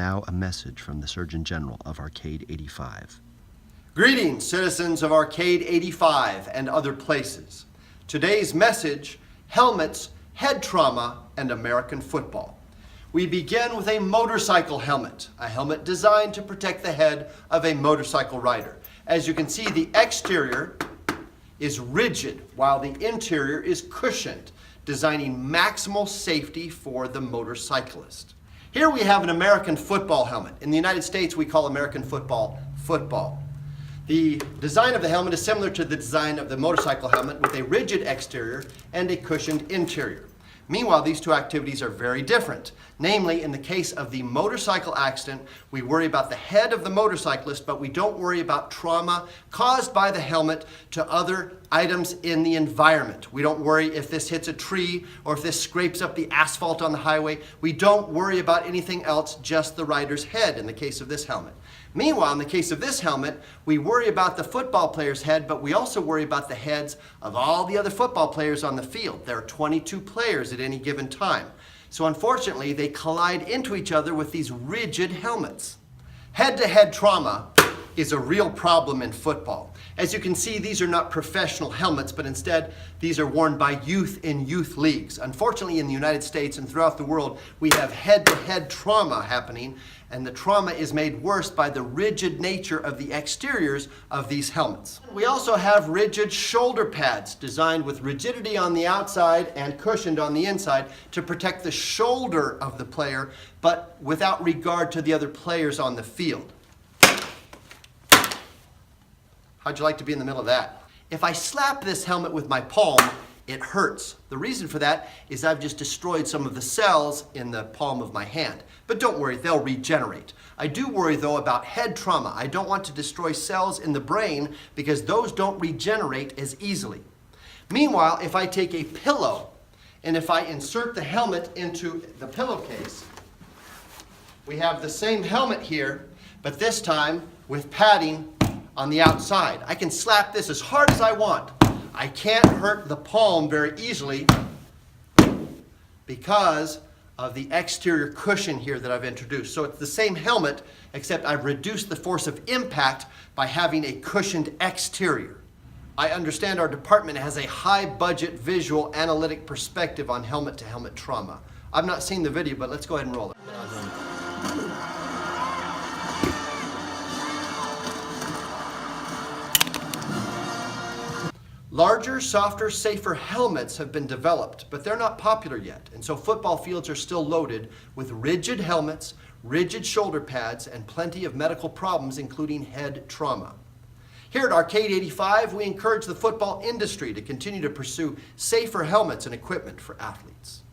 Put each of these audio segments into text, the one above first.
now a message from the Surgeon General of Arcade85. Greetings, citizens of Arcade85 and other places. Today's message: helmets, head trauma, and American football. We begin with a motorcycle helmet, a helmet designed to protect the head of a motorcycle rider. As you can see, the exterior is rigid while the interior is cushioned, designing maximal safety for the motorcyclist. Here we have an American football helmet. In the United States, we call American football football. The design of the helmet is similar to the design of the motorcycle helmet, with a rigid exterior and a cushioned interior. Meanwhile, these two activities are very different. Namely, in the case of the motorcycle accident, we worry about the head of the motorcyclist, but we don't worry about trauma caused by the helmet to other items in the environment. We don't worry if this hits a tree or if this scrapes up the asphalt on the highway. We don't worry about anything else, just the rider's head in the case of this helmet. Meanwhile, in the case of this helmet, we worry about the football player's head, but we also worry about the heads of all the other football players on the field. There are 22 players at any given time. So unfortunately, they collide into each other with these rigid helmets. Head-to-head trauma is a real problem in football. As you can see, these are not professional helmets, but instead these are worn by youth in youth leagues. Unfortunately, in the United States and throughout the world, we have head-to-head trauma happening, and the trauma is made worse by the rigid nature of the exteriors of these helmets. We also have rigid shoulder pads designed with rigidity on the outside and cushioned on the inside to protect the shoulder of the player, but without regard to the other players on the field. How'd you like to be in the middle of that? If I slap this helmet with my palm, it hurts. The reason for that is I've just destroyed some of the cells in the palm of my hand. But don't worry, they'll regenerate. I do worry though about head trauma. I don't want to destroy cells in the brain because those don't regenerate as easily. Meanwhile, if I take a pillow and if I insert the helmet into the pillowcase, we have the same helmet here, but this time with padding on the outside. I can slap this as hard as I want. I can't hurt the palm very easily because of the exterior cushion here that I've introduced. So it's the same helmet, except I've reduced the force of impact by having a cushioned exterior. I understand our department has a high-budget visual analytic perspective on helmet-to-helmet trauma. I've not seen the video, but let's go ahead and roll it. Larger, softer, safer helmets have been developed, but they're not popular yet, and so football fields are still loaded with rigid helmets, rigid shoulder pads, and plenty of medical problems, including head trauma. Here at Arcade85, we encourage the football industry to continue to pursue safer helmets and equipment for athletes.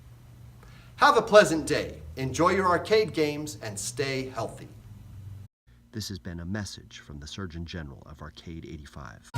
Have a pleasant day, enjoy your arcade games, and stay healthy. This has been a message from the Surgeon General of Arcade85.